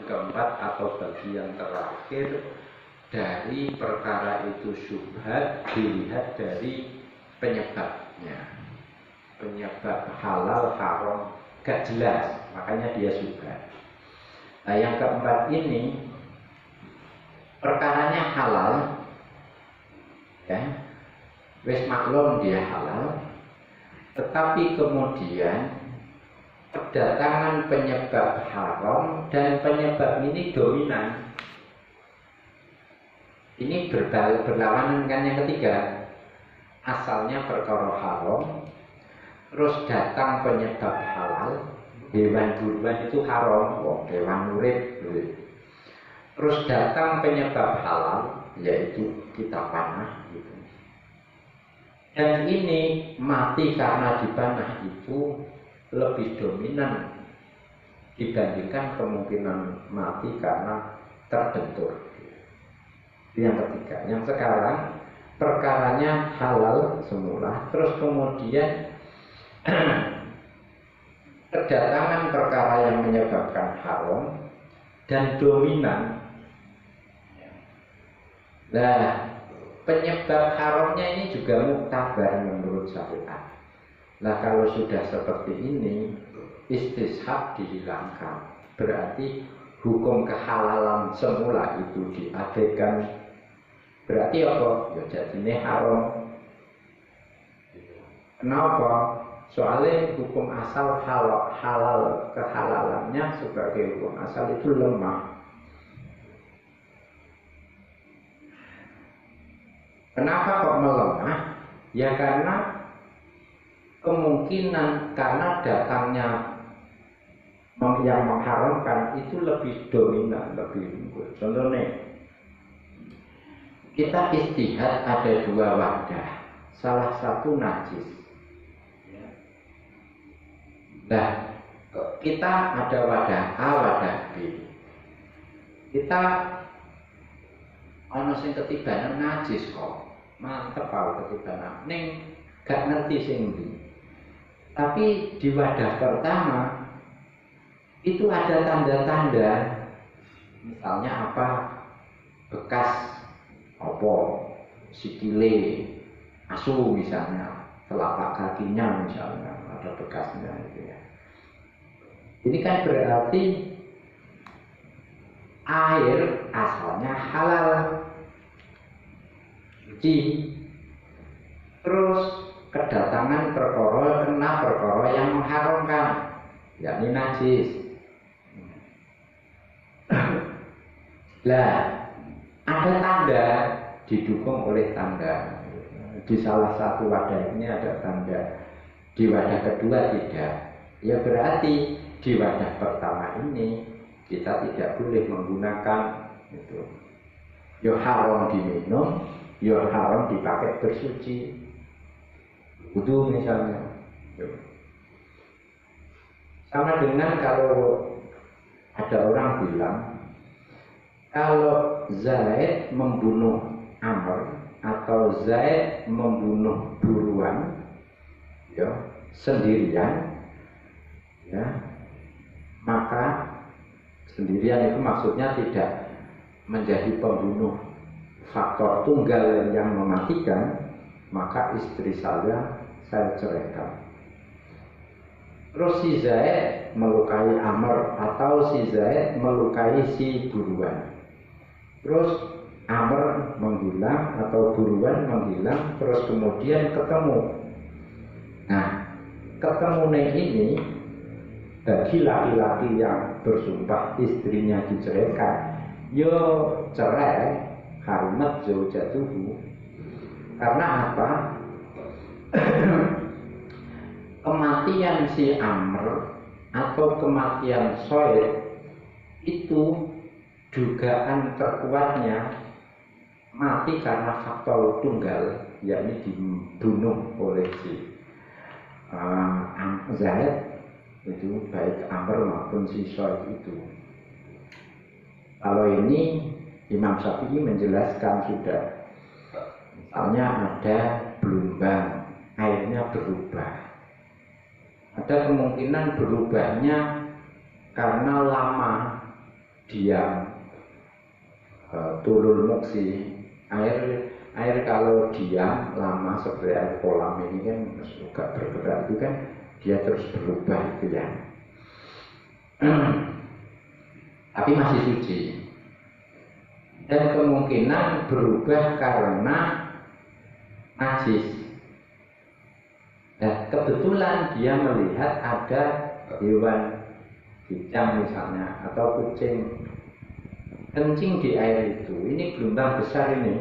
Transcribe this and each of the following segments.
keempat atau bagian terakhir dari perkara itu syubhat dilihat dari penyebabnya. Penyebab halal haram gak jelas, makanya dia syubhat. Nah, yang keempat ini perkaranya halal, ya, wis maklum dia halal, tetapi kemudian kedatangan penyebab haram dan penyebab ini dominan. Ini berlawanan dengan yang ketiga. Asalnya perkara haram, terus datang penyebab halal, hewan buruan itu haram, hewan urip. Terus datang penyebab halal, yaitu kita panah gitu. Dan ini mati karena dipanah itu lebih dominan dibandingkan kemungkinan mati karena terbentur. Yang ketiga, yang sekarang perkaranya halal semula, terus kemudian kedatangan perkara yang menyebabkan haram dan dominan. Nah, penyebab haramnya ini juga muktabar menurut syariat. Nah, kalau sudah seperti ini, istishab dihilangkan. Berarti hukum kehalalan semula itu diabaikan. Berarti apa? Ya jadinya haram. Kenapa? Soalnya hukum asal halal kehalalannya sebagai hukum asal itu lemah. Kenapa kok melemah? Ya karena kemungkinan karena datangnya yang mengharamkan itu lebih dominan, lebih unggul. Contohnya, kita istihad ada dua wadah, salah satu najis. Nah, kita ada wadah A, wadah B. Kita ono sing ketibanan najis kok, mantep kalau ketibanan. Ning gak ngerti sing ndi. Tapi di wadah pertama itu ada tanda-tanda, misalnya apa, bekas apa, sikile asu misalnya, telapak kakinya misalnya ada bekasnya gitu ya. Ini kan berarti air asalnya halal, suci, terus kedatangan perkara kena perkara yang mengharamkan, yakni najis. Lah, ada tanda, didukung oleh tanda. Di salah satu wadah ini ada tanda, di wadah kedua tidak. Ya berarti di wadah pertama ini kita tidak boleh menggunakan itu. Ya haram diminum, ya haram dipakai bersuci. Wudu misalnya. Sama dengan kalau ada orang bilang, kalau Zaid membunuh Amr atau Zaid membunuh buruan, ya sendirian, ya maka sendirian itu maksudnya tidak menjadi pembunuh faktor tunggal yang mematikan, maka istri saya ceraikan. Terus si Zaid melukai Amr atau si Zaid melukai si buruan. Terus Amr menghilang atau buruan menghilang, terus kemudian ketemu. Nah, ketemunya ini bagi laki-laki yang bersumpah istrinya diceraikan, yo cerai, harimat zaujatuhu. Karena apa? Kematian si Amr atau kematian Soid itu dugaan terkuatnya mati karena faktor tunggal, yakni dibunuh oleh si Zaid itu, baik Amr maupun si Soid itu. Kalau ini Imam Syafi'i menjelaskan sudah, misalnya ada gelombang, airnya berubah. Ada kemungkinan berubahnya karena lama diam, tulul muksi, air kalau diam lama seperti air kolam ini kan suka bergerak itu kan dia terus berubah itu ya. Tapi masih suci. Dan kemungkinan berubah karena najis. Dan kebetulan dia melihat ada hewan kicang misalnya atau kucing kencing di air itu. Ini gelombang besar ini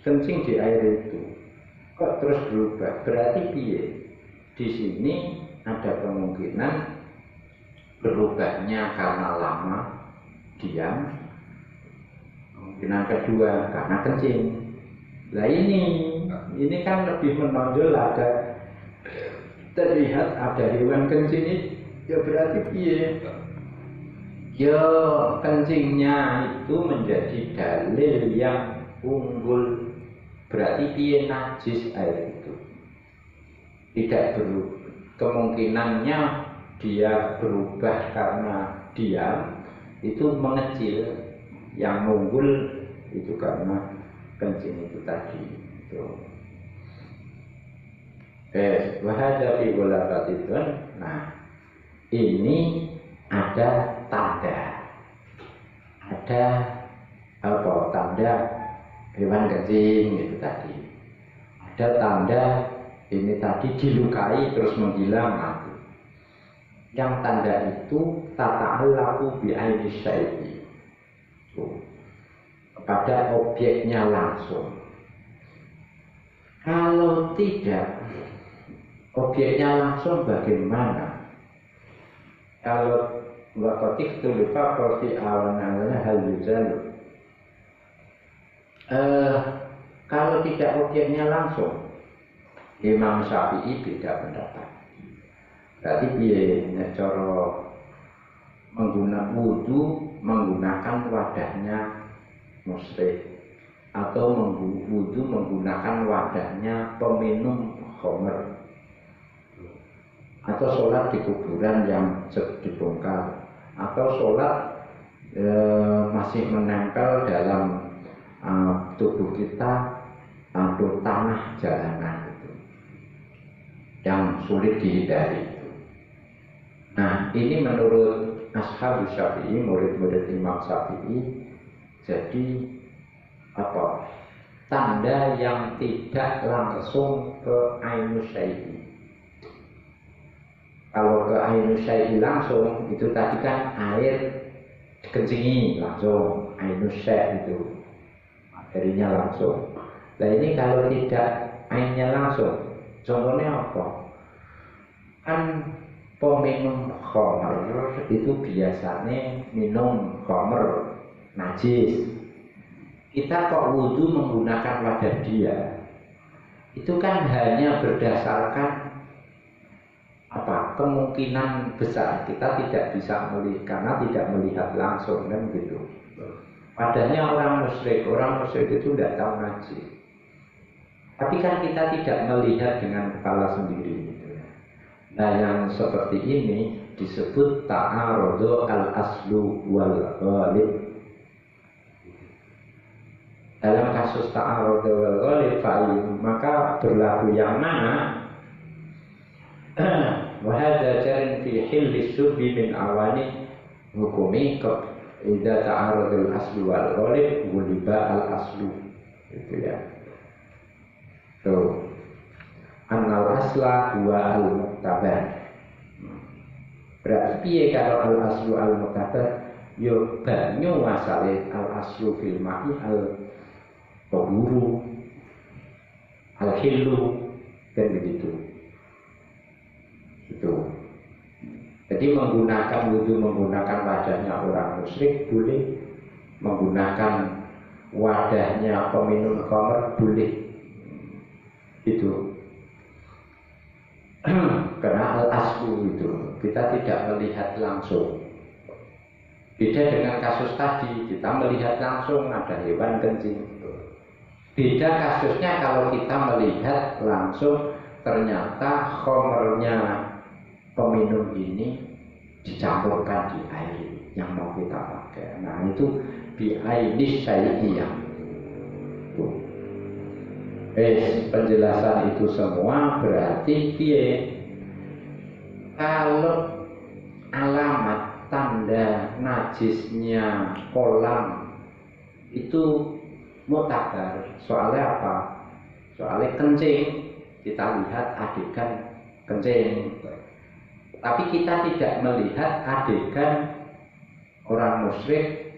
kencing di air itu. Kok terus berubah? Berarti piye? Di sini ada kemungkinan berubahnya karena lama diam. Kemungkinan kedua karena kencing. Nah ini kan lebih menonjol ada terlihat ada hewan kencing ini, ya berarti piye? Ya kencingnya itu menjadi dalil yang unggul. Berarti piye najis air itu? Tidak berubah. Kemungkinannya dia berubah karena diam itu mengecil. Yang unggul itu karena kencing itu tadi. Wahada fi gulafatidun. Nah, ini ada tanda. Ada apa? Tanda hewan kencing itu tadi. Ada tanda ini tadi dilukai terus menghilang mati. Yang tanda itu tata'allaqu bi'aini syai'i. Kepada objeknya langsung. Kalau tidak, objeknya langsung bagaimana? Kalau waqatif tulifa qati awan-awannya hal yuzal. Kalau tidak objeknya langsung, Imam Syafi'i beda pendapat. Berarti piye cara menggunakan wudu menggunakan wadahnya musyrik atau wudu menggunakan wadahnya peminum khamr atau sholat di kuburan yang dibongkar atau sholat masih menempel dalam tubuh kita atau tanah jalanan itu yang sulit dihindari itu. Nah ini menurut Ashab Syafi'i, murid-murid Imam Syafi'i, jadi apa? Tanda yang tidak langsung ke ainus syai'i. Kalau ke ainus syai'i langsung, itu tadi kan air dikencingi langsung, ainus syai' itu materinya langsung. Nah ini kalau tidak ainnya langsung, contohnya apa? Kan peminum khamr itu biasanya minum khamr najis. Kita kok wudu menggunakan wadah dia, itu kan hanya berdasarkan apa? Kemungkinan besar kita tidak bisa melihat karena tidak melihat langsung kan gitu. Wadahnya orang musyrik itu tidak tahu najis. Tapi kan kita tidak melihat dengan kepala sendiri. Nah yang seperti ini disebut ta'arudhu al-aslu wal ghalib. Dalam kasus ta'arudhu wal ghalib maka berlaku yang mana? Wahada jarin fi hilli syurbi min awani hukumi idza ta'arudhu al-aslu wal ghalib guliba al-aslu. Itu ya. Tuh. Annal asla huwa al-muqtabar. Berarti piye kalau al-aslu al-muqtabar? Yo banyu asale al-aslu fil ma'i al-tahuru al-hillu dan begitu. Itu. Jadi menggunakan wudu menggunakan wadahnya orang musyrik boleh, menggunakan wadahnya peminum khamr boleh. Itu. Karena al-aslu itu kita tidak melihat langsung. Beda dengan kasus tadi, kita melihat langsung ada hewan kencing. Beda kasusnya kalau kita melihat langsung ternyata khamrnya peminum ini dicampurkan di air. yang mau kita pakai. Nah itu bi'ainis syai'iyah. Penjelasan itu semua berarti kalau alamat tanda najisnya kolam itu mutabar. Soalnya apa? Soalnya kencing, kita lihat adegan kencing. Tapi kita tidak melihat adegan orang musyrik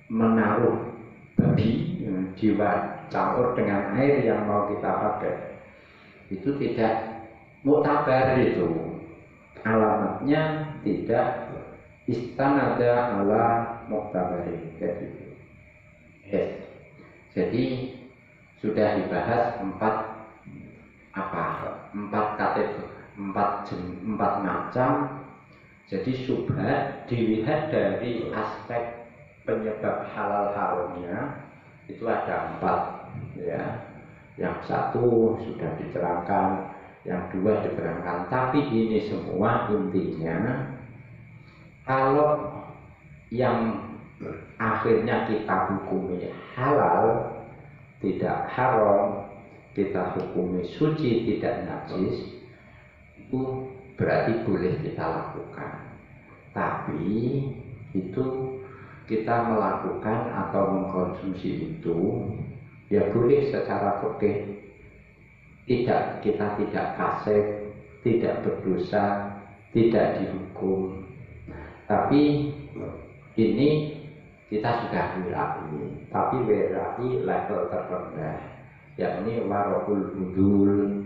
menaruh babi jiwa campur dengan air yang mau kita pakai. Itu tidak mutabar, itu alamatnya tidak istanada ala muktabari. Jadi sudah dibahas empat kategori, empat macam. Jadi syubhat dilihat dari aspek penyebab halal haramnya itu ada 4 ya. Yang satu sudah diterangkan, yang dua diterangkan. Tapi ini semua intinya kalau yang akhirnya kita hukumi halal tidak haram, kita hukumi suci tidak najis, itu berarti boleh kita lakukan. Tapi itu kita melakukan atau mengkonsumsi itu ya boleh secara fikih. Kita tidak fasik, tidak berdosa, tidak dihukum. Tapi ini kita sudah wirai, tapi wirai level terendah, yakni warahul budul,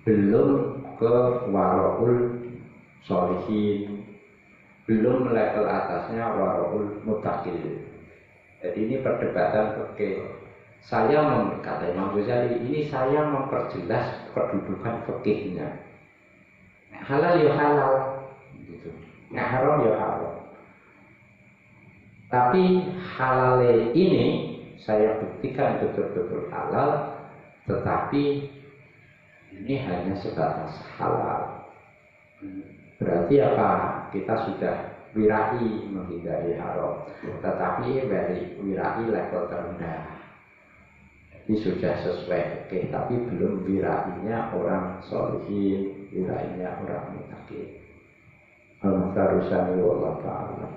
belum ke warahul sholihin, belum level atasnya warahul mutakil. Jadi ini perdebatan fikih. Kata Imam Ghazali, ini saya memperjelas kedudukan fikihnya. Halal ya halal, gitu. Haram ya haram. Tapi halal ini saya buktikan betul-betul halal, tetapi ini hanya sebatas halal. Berarti apa? Kita sudah wirai menghindari haram, tetapi dari wirai level terendah. Ini sudah sesuai fikih, tapi belum wirainya orang sholihin, wirainya orang muttaqin. Al-Mukhtarusani wallahu ta'ala.